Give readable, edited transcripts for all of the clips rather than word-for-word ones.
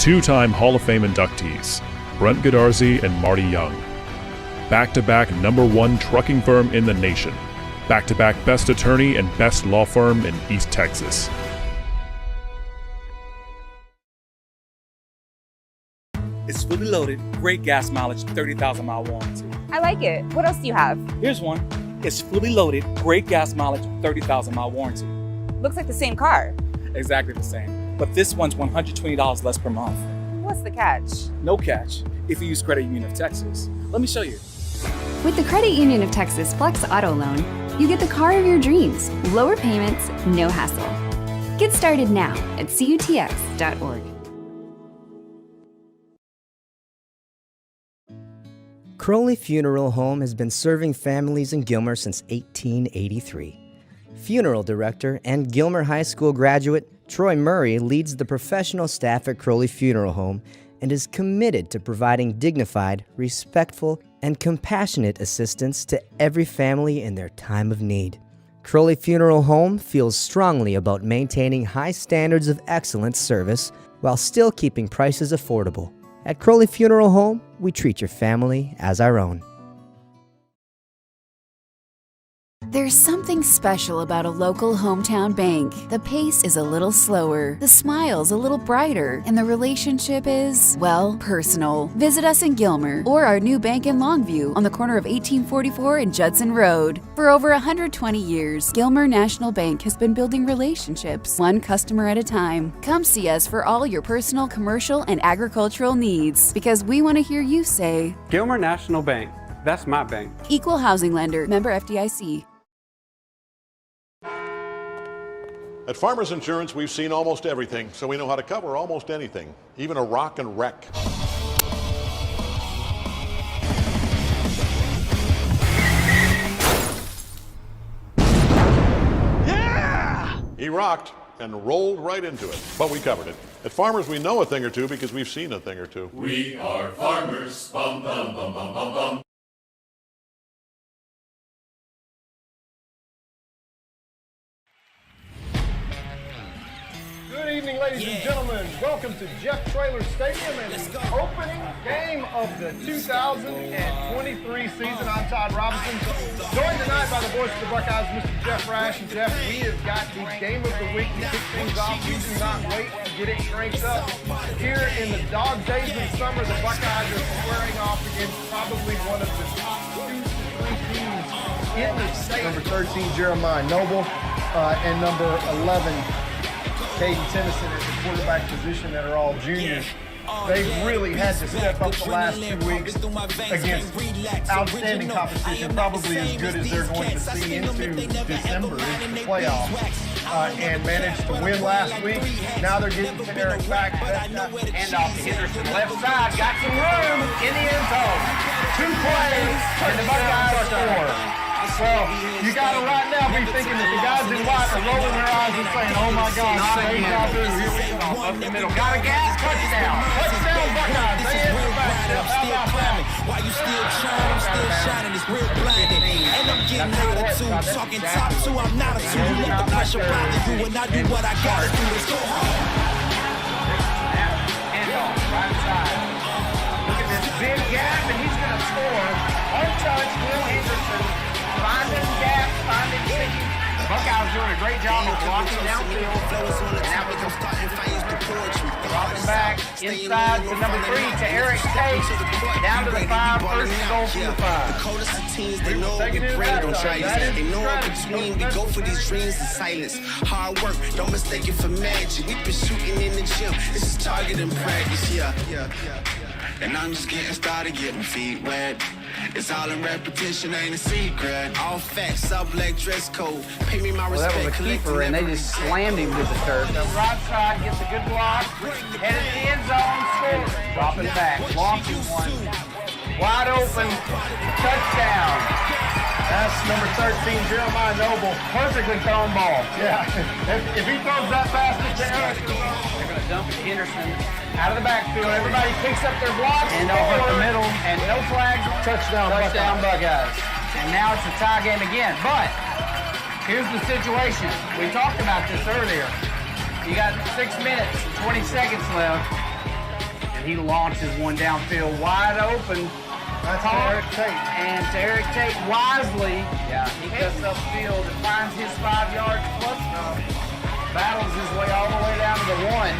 Two-time Hall of Fame inductees, Brent Godarzi and Marty Young. Back-to-back #1 trucking firm in the nation. Back-to-back best attorney and best law firm in East Texas. It's fully loaded, great gas mileage, 30,000-mile warranty. I like it. What else do you have? Here's one. It's fully loaded, great gas mileage, 30,000-mile warranty. Looks like the same car. Exactly the same. But this one's $120 less per month. What's the catch? No catch if you use Credit Union of Texas. Let me show you. With the Credit Union of Texas Flex Auto Loan, you get the car of your dreams. Lower payments, no hassle. Get started now at cutx.org. Crowley Funeral Home has been serving families in Gilmer since 1883. Funeral director and Gilmer High School graduate Troy Murray leads the professional staff at Crowley Funeral Home and is committed to providing dignified, respectful, and compassionate assistance to every family in their time of need. Crowley Funeral Home feels strongly about maintaining high standards of excellent service while still keeping prices affordable. At Crowley Funeral Home, we treat your family as our own. There's something special about a local hometown bank. The pace is a little slower, the smile's a little brighter, and the relationship is, well, personal. Visit us in Gilmer or our new bank in Longview on the corner of 1844 and Judson Road. For over 120 years, Gilmer National Bank has been building relationships, one customer at a time. Come see us for all your personal, commercial, and agricultural needs, because we want to hear you say, Gilmer National Bank. That's my bank. Equal housing lender, member FDIC. At Farmers Insurance, we've seen almost everything, so we know how to cover almost anything, even a rock and wreck. Yeah! He rocked and rolled right into it, but we covered it. At Farmers, we know a thing or two because we've seen a thing or two. We are farmers, bum bum bum bum bum bum. Good evening, ladies and gentlemen. Welcome to Jeff Traylor Stadium and the opening game of the 2023 season. I'm Todd Robinson, joined tonight by the voice of the Buckeyes, Mr. Jeff Rash. And Jeff, we have got the game of the week to kick things off. We do not wait to get it cranked up. Here in the dog days of summer, the Buckeyes are squaring off against probably one of the top 2 to 3 teams in the state. Number 13, Jeremiah Noble, and number 11, Caden Tennyson at the quarterback position that are all juniors. They've really had to step up the last 2 weeks against outstanding competition, probably as good as they're going to see into December, into the playoffs, and managed to win last week. Now they're getting to Eric back. Hand off to Henderson, left side, got some room in the end zone. 2 plays, and the Buckeyes score. Well, you got to right now be thinking that the guys in white are rolling their eyes and saying, oh my gosh, same job here we go. Up the middle, got a gap, touchdown. Touchdown, Buckeyes. They answer back. How about that? While you still trying, I'm still shining, it's real blinding. And I'm getting attitude, talking top 2, I'm not a 2. You let the pressure bother you, and I do what I gotta do. Let's go home. Hand off, right side. Look at this big gap, and he's going to score. Untouched, Will Henderson. Finding gaps, finding seams. Buckeyes doing a great job of blocking downfield. And now we can start and phase the poetry. Dropping back inside to number 3 to Eric Tate. Down to the 5, first and goal from the 5. The coldest of teams, they know we grade on tries. They know in between, we go for these dreams in silence. Hard work, don't mistake it for magic. We've been shooting in the gym. This is target and practice, yeah. And I'm just getting started, getting feet wet. It's all in repetition, ain't a secret. All facts, up-leg dress code. Pay me my respect. Well, that was a keeper, and they just slammed him with the turf. The right side gets a good block. Headed to the end zone, score. Dropping back, launching one. Wide open, touchdown. That's number 13, Jeremiah Noble. Perfectly thrown ball. Yeah. If he throws that pass to Eric, they're going to dump it to Henderson. Out of the backfield, everybody picks up their blocks. And over the middle, and no flags. Touchdown Buckeyes. And now it's a tie game again. But here's the situation. We talked about this earlier. You got 6 minutes and 20 seconds left. he launches one downfield wide open. That's Eric Tate. And to Eric Tate wisely, he cuts upfield and finds his 5 yards plus battles his way all the way down to the 1.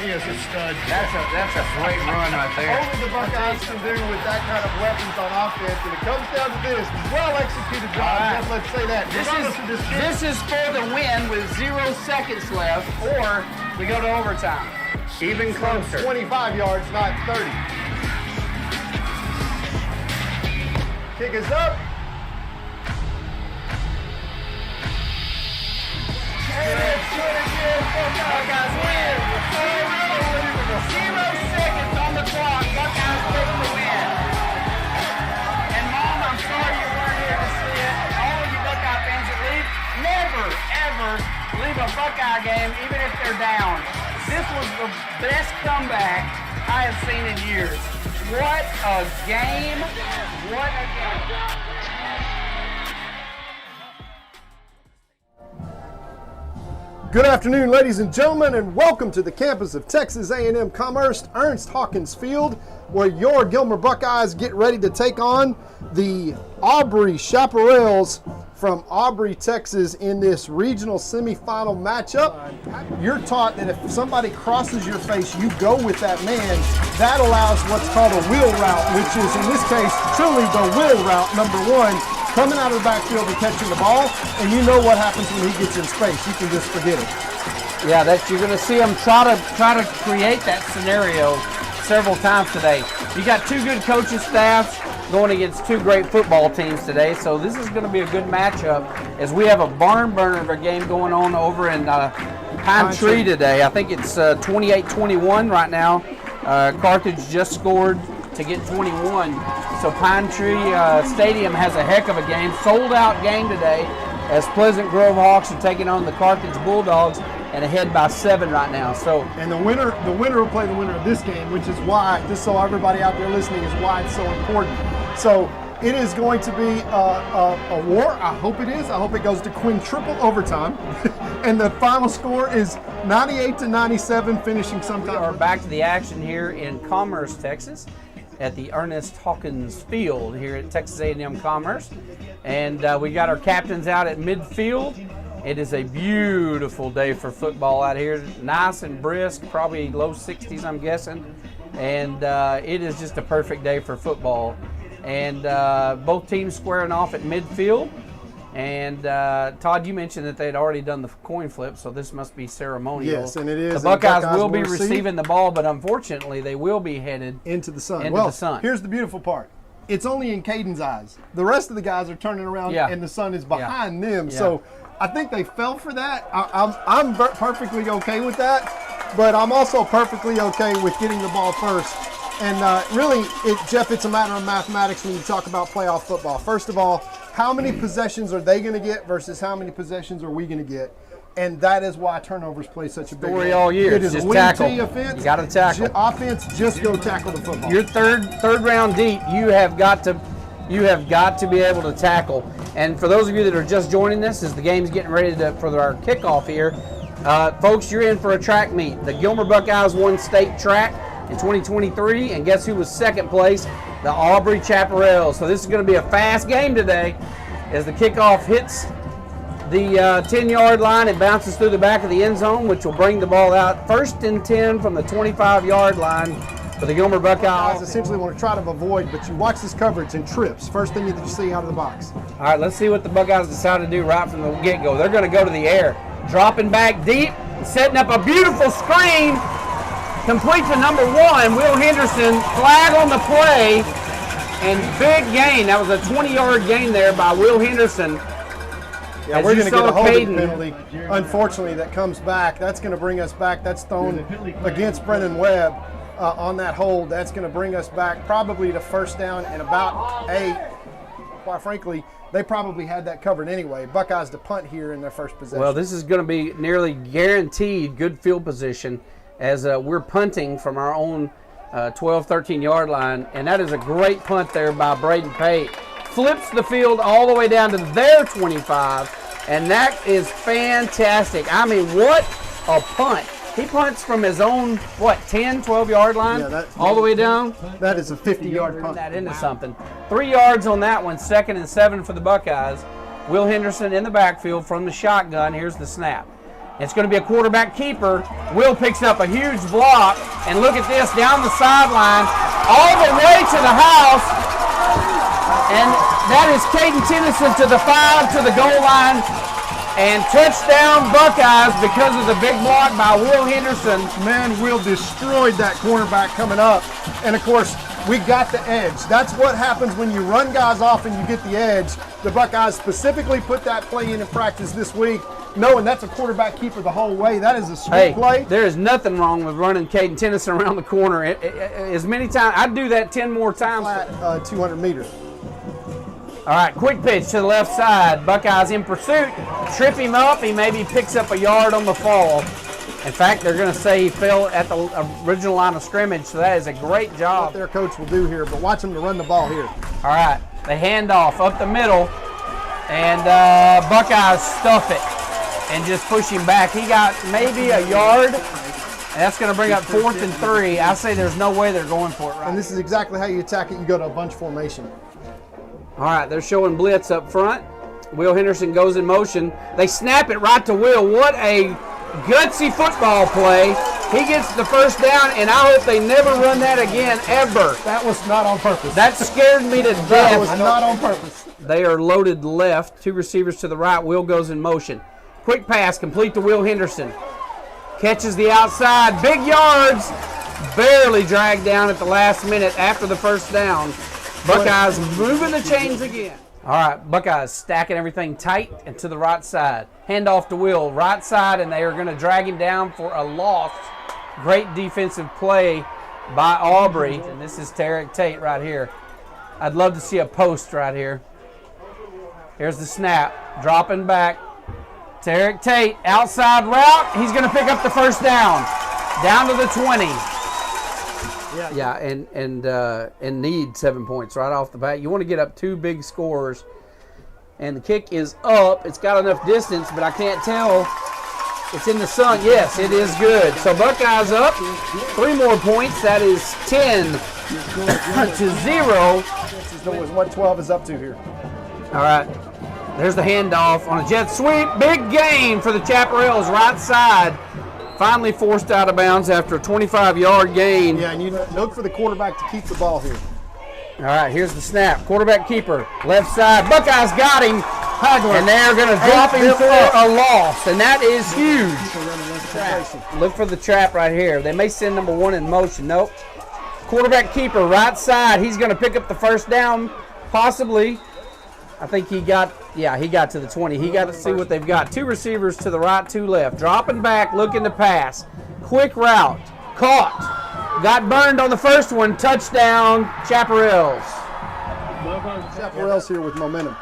He is a stud. That's a great run right there. All the Buckeyes can do with that kind of weapons on offense, and it comes down to this. Well executed drive, Right. let's say that. This is for the win with 0 seconds left, or we go to overtime. Even closer. 25 yards, not 30. Kick is up. Buckeyes win. 0 seconds on the clock. Buckeyes take the win. And Mom, I'm sorry you weren't here to see it. All of you Buckeye fans that leave, never, ever leave a Buckeye game, even if they're down. This was the best comeback I have seen in years. What a game. What a game. Good afternoon, ladies and gentlemen, and welcome to the campus of Texas A&M Commerce, Ernst Hawkins Field, where your Gilmer Buckeyes get ready to take on the Aubrey Chaparrals from Aubrey, Texas, in this regional semifinal matchup. You're taught that if somebody crosses your face, you go with that man. That allows what's called a wheel route, which is, in this case, truly the wheel route, number 1. Coming out of the backfield and catching the ball, and you know what happens when he gets in space. You can just forget it. Yeah, you're going to see him try to create that scenario several times today. You got 2 good coaching staffs going against 2 great football teams today, so this is going to be a good matchup as we have a barn burner of a game going on over in Pine Tree today. I think it's 28-21 right now. Carthage just scored to get 21. So Pine Tree Stadium has a heck of a game, sold out game today, as Pleasant Grove Hawks are taking on the Carthage Bulldogs and ahead by 7 right now. So, and the winner will play the winner of this game, which is why, just so everybody out there listening, is why it's so important. So it is going to be a war. I hope it is. I hope it goes to quintuple overtime, and the final score is 98-97, finishing sometime. We are back to the action here in Commerce, Texas, at the Ernest Hawkins Field here at Texas A&M Commerce. And we got our captains out at midfield. It is a beautiful day for football out here. Nice and brisk, probably low 60s, I'm guessing. And it is just a perfect day for football. And both teams squaring off at midfield. And Todd, you mentioned that they'd already done the coin flip, so this must be ceremonial. Yes, and it is. The Buckeyes will be receiving the ball, but unfortunately they will be headed into the sun. The sun. Here's the beautiful part. It's only in Caden's eyes. The rest of the guys are turning around, and the sun is behind them. Yeah. So I think they fell for that. I'm perfectly okay with that, but I'm also perfectly okay with getting the ball first. And really, Jeff, it's a matter of mathematics when you talk about playoff football. First of all, how many possessions are they going to get versus how many possessions are we going to get? And that is why turnovers play such a big role. All year. It is just wing tackle. T offense. You got to tackle. Offense, just go tackle the football. You're third round deep. You have got to be able to tackle. And for those of you that are just joining us, as the game's getting ready for our kickoff here, folks, you're in for a track meet. The Gilmer Buckeyes won state track in 2023, and guess who was second place? The Aubrey Chaparrals. So this is going to be a fast game today as the kickoff hits the 10-yard line and bounces through the back of the end zone, which will bring the ball out 1st and 10 from the 25-yard line for the Gilmer Buckeyes. Essentially want to try to avoid, but you watch this coverage and trips. First thing that you see out of the box. All right, let's see what the Buckeyes decide to do right from the get-go. They're going to go to the air, dropping back deep, setting up a beautiful screen. Complete to number 1, Will Henderson, flag on the play, and big gain. That was a 20-yard gain there by Will Henderson. Yeah, we're going to get a holding penalty, unfortunately, that comes back. That's going to bring us back. That's thrown against Brennan Webb on that hold. That's going to bring us back probably to 1st down and about 8. Quite frankly, they probably had that covered anyway. Buckeyes to punt here in their first possession. Well, this is going to be nearly guaranteed good field position as we're punting from our own 12, 13-yard line. And that is a great punt there by Braden Pate. Flips the field all the way down to their 25, and that is fantastic. I mean, what a punt. He punts from his own, 10, 12-yard line? Yeah, all the way down? That is a 50-yard punt. That into something. 3 yards on that one, 2nd and 7 for the Buckeyes. Will Henderson in the backfield from the shotgun. Here's the snap. It's going to be a quarterback keeper. Will picks up a huge block, and look at this, down the sideline, all the way to the house, and that is Caden Tennyson to the 5, to the goal line, and touchdown Buckeyes because of the big block by Will Henderson. Man, Will destroyed that cornerback coming up, and of course, we got the edge. That's what happens when you run guys off and you get the edge. The Buckeyes specifically put that play in practice this week, knowing that's a quarterback keeper the whole way. That is a sweet play. There is nothing wrong with running Caden Tennyson around the corner. As many times, I'd do that 10 more times. Flat, 200 meters. All right, quick pitch to the left side. Buckeyes in pursuit. Trip him up. He maybe picks up a yard on the fall. In fact, they're going to say he fell at the original line of scrimmage, so that is a great job. What their coach will do here, but watch them to run the ball here. All right, they hand off up the middle, and Buckeyes stuff it and just push him back. He got maybe a yard, and that's going to bring up 4th and 3. I say there's no way they're going for it right. And this is exactly how you attack it. You go to a bunch formation. All right, they're showing blitz up front. Will Henderson goes in motion. They snap it right to Will. What a gutsy football play. He gets the first down, and I hope they never run that again, ever. That was not on purpose. That scared me to death. That was not on purpose. They are loaded left, 2 receivers to the right. Will goes in motion. Quick pass, complete to Will Henderson. Catches the outside, big yards, barely dragged down at the last minute after the first down. Buckeyes moving the chains again. All right, Buckeyes stacking everything tight and to the right side. Hand off to Will, right side, and they are going to drag him down for a loss. Great defensive play by Aubrey, and this is Tarek Tate right here. I'd love to see a post right here. Here's the snap, dropping back. Tarek Tate, outside route. He's going to pick up the first down to the 20. Yeah, and need 7 points right off the bat. You want to get up 2 big scores, and the kick is up. It's got enough distance, but I can't tell. It's in the sun. Yes, it is good. So Buckeyes up 3 more points. That is 10 to 0. This is what 12 is up to here. All right. There's the handoff on a jet sweep. Big gain for the Chaparrals right side. Finally forced out of bounds after a 25-yard gain. Yeah, and you look for the quarterback to keep the ball here. All right, here's the snap. Quarterback keeper, left side. Buckeyes got him, and they're going to drop him for a loss, and that is huge. Look for the trap right here. They may send number 1 in motion. Nope. Quarterback keeper, right side. He's going to pick up the first down, possibly. I think he got to the 20. He got to see what they've got. 2 receivers to the right, 2 left. Dropping back, looking to pass. Quick route. Caught. Got burned on the first one. Touchdown, Chaparrals. Chaparrals here with momentum.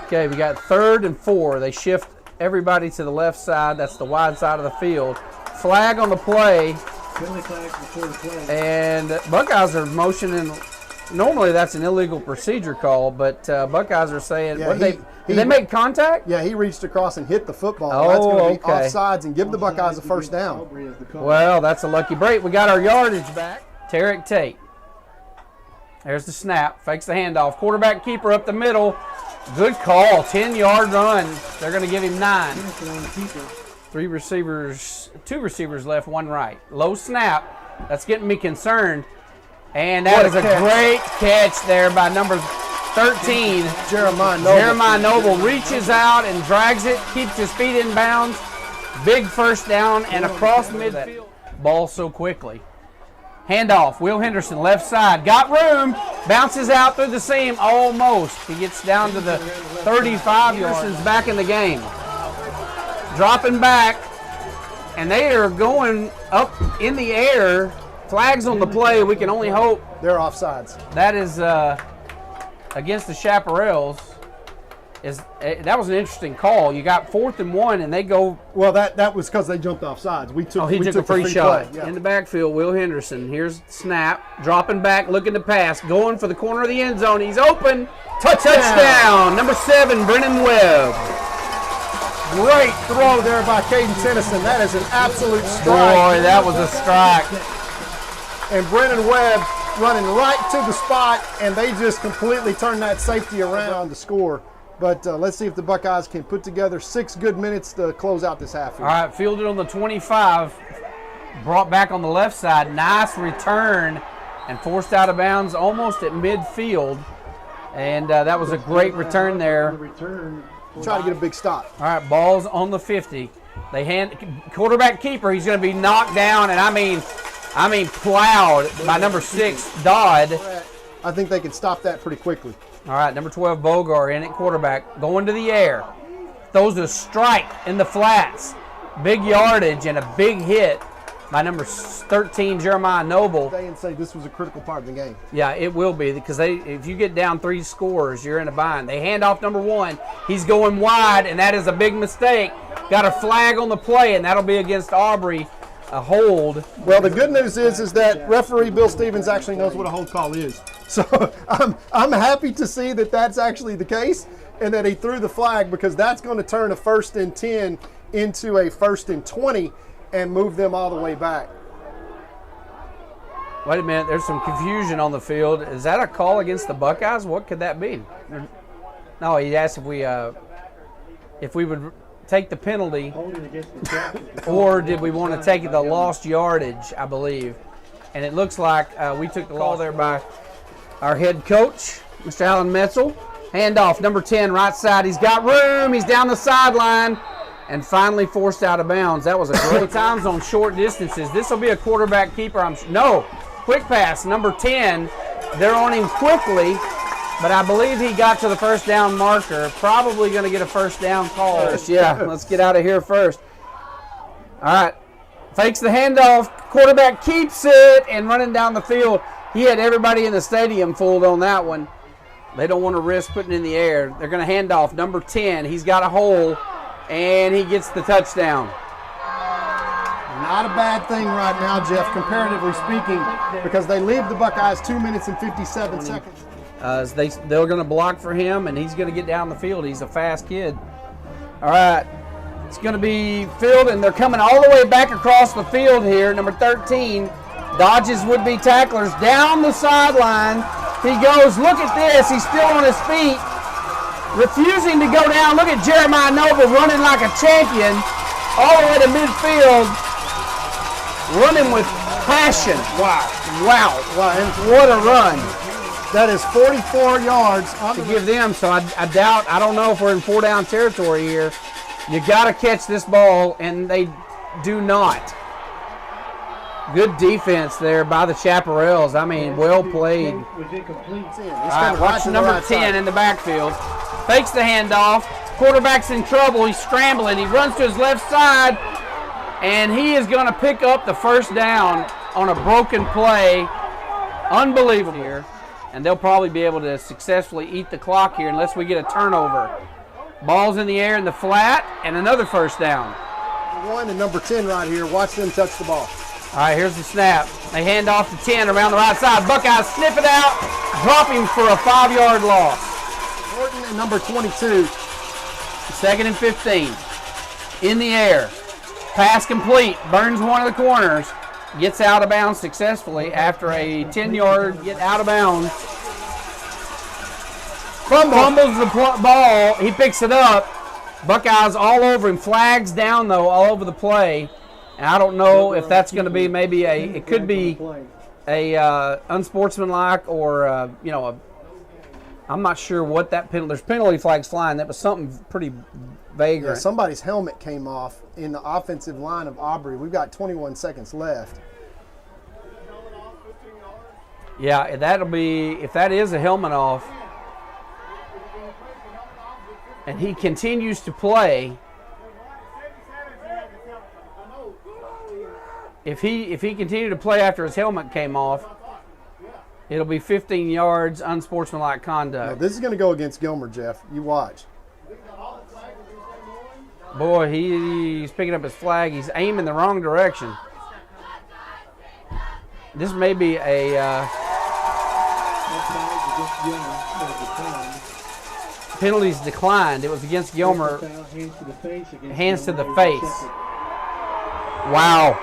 Okay, we got 3rd and 4. They shift everybody to the left side. That's the wide side of the field. Flag on the play. And Buckeyes are motioning. Normally that's an illegal procedure call, but Buckeyes are saying, did they make contact? Yeah, he reached across and hit the football. Oh, that's going to be okay. Offsides and give the Buckeyes a first down. Well, that's a lucky break. We got our yardage back. Tarek Tate. There's the snap. Fakes the handoff. Quarterback keeper up the middle. Good call. 10-yard run. They're going to give him 9. 2 receivers left, 1 right. Low snap. That's getting me concerned. And that is a great catch there by number 13. Jeremiah Noble reaches out and drags it, keeps his feet in bounds. Big first down and across midfield. Ball so quickly. Handoff, Will Henderson, left side. Got room, bounces out through the seam almost. He gets down to the 35 yards. Henderson's back in the game. Dropping back, and they are going up in the air. Flags on the play. We can only hope they're offsides. That is against the Chaparrals. That was an interesting call. You got 4th and 1, and they go. Well, that was because they jumped offsides. He took a free shot in the backfield. Will Henderson. Here's the snap, dropping back, looking to pass, going for the corner of the end zone. He's open. Touchdown. Number 7, Brennan Webb. Great throw there by Caden Tennyson. That is an absolute strike. Boy, that was a strike. And Brennan Webb running right to the spot, and they just completely turned that safety around to score. But let's see if the Buckeyes can put together 6 good minutes to close out this half here. All right, fielded on the 25, brought back on the left side. Nice return and forced out of bounds almost at midfield. And that was a great return there. Try to get a big stop. All right, ball's on the 50. They hand quarterback keeper. He's going to be knocked down, and I mean plowed by number 6 Dodd. I think they can stop that pretty quickly. All right, number 12 Bogar in at quarterback, going to the air. Throws a strike in the flats. Big yardage and a big hit by number 13 Jeremiah Noble. They say this was a critical part of the game. Yeah, it will be, because if you get down 3 scores, you're in a bind. They hand off number 1. He's going wide, and that is a big mistake. Got a flag on the play, and that'll be against Aubrey, a hold. Well, the good news is that referee Bill Stevens actually knows what a hold call is. So I'm happy to see that that's actually the case, and that he threw the flag, because that's going to turn a 1st and 10 into a 1st and 20 and move them all the way back. Wait a minute, there's some confusion on the field. Is that a call against the Buckeyes? What could that be? No, he asked if we would take the penalty, or did we want to take the lost yardage, I believe. And it looks like we took the call there by our head coach, Mr. Alan Metzel. Handoff, number 10, right side. He's got room. He's down the sideline and finally forced out of bounds. That was a great times on short distances. This will be a quarterback keeper. No, quick pass, number 10. They're on him quickly, but I believe he got to the first down marker. Probably going to get a first down call. Yeah, let's get out of here first. All right, fakes the handoff. Quarterback keeps it and running down the field. He had everybody in the stadium fooled on that one. They don't want to risk putting it in the air. They're going to hand off number 10. He's got a hole, and he gets the touchdown. Not a bad thing right now, Jeff, comparatively speaking, because they leave the Buckeyes 2 minutes and 57 seconds. They're going to block for him, and he's going to get down the field. He's a fast kid. All right, it's going to be filled, and they're coming all the way back across the field here. Number 13 dodges would-be tacklers down the sideline. He goes, look at this. He's still on his feet, refusing to go down. Look at Jeremiah Noble running like a champion all the way to midfield, running with passion. Wow. And what a run. That is 44 yards to give them, so I don't know if we're in 4-down territory here. You got to catch this ball, and they do not. Good defense there by the Chaparrals. I mean, well played. All right, watch number 10 in the backfield. Fakes the handoff. Quarterback's in trouble. He's scrambling. He runs to his left side, and he is going to pick up the first down on a broken play. Unbelievable here. And they'll probably be able to successfully eat the clock here unless we get a turnover. Ball's in the air in the flat, and another first down. 1 and number 10 right here. Watch them touch the ball. All right, here's the snap. They hand off to 10 around the right side. Buckeyes sniff it out, drop him for a 5-yard loss. Morton and number 22. 2nd and 15. In the air. Pass complete. Burns one of the corners. Gets out of bounds successfully after a 10-yard get out of bounds. Fumbles the ball. He picks it up. Buckeyes all over him. Flags down, though, all over the play. And I don't know if that's going to be maybe it could be a unsportsmanlike or, I'm not sure what that penalty. There's penalty flags flying. That was something pretty vagrant. Yeah, somebody's helmet came off in the offensive line of Aubrey. We've got 21 seconds left. Yeah, that'll be, if that is a helmet off, and he continues to play. If he continued to play after his helmet came off, it'll be 15 yards, unsportsmanlike conduct. No, this is going to go against Gilmer, Jeff. You watch. Boy, he's picking up his flag. He's aiming the wrong direction. This may be a penalties declined. It was against Gilmer. Hands to the face. Wow.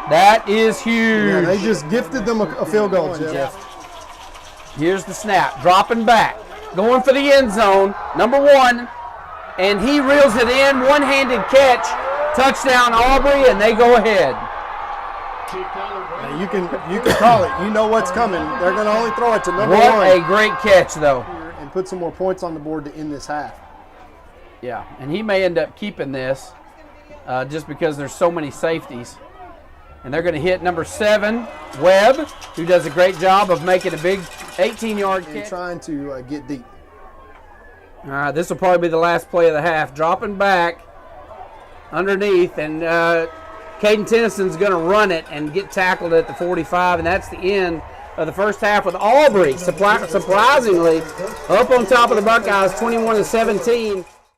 That is huge. Yeah, they just gifted them a field goal, Jeff. Here's the snap. Dropping back. Going for the end zone. Number 1. And he reels it in. One-handed catch. Touchdown, Aubrey, and they go ahead. Now you can call it. You know what's coming. They're going to only throw it to number 1. What a great catch, though. And put some more points on the board to end this half. Yeah, and he may end up keeping this just because there's so many safeties. And they're going to hit number 7, Webb, who does a great job of making a big 18-yard catch. And trying to get deep. This will probably be the last play of the half. Dropping back underneath, and Caden Tennyson's going to run it and get tackled at the 45, and that's the end of the first half with Aubrey surprisingly up on top of the Buckeyes 21-17.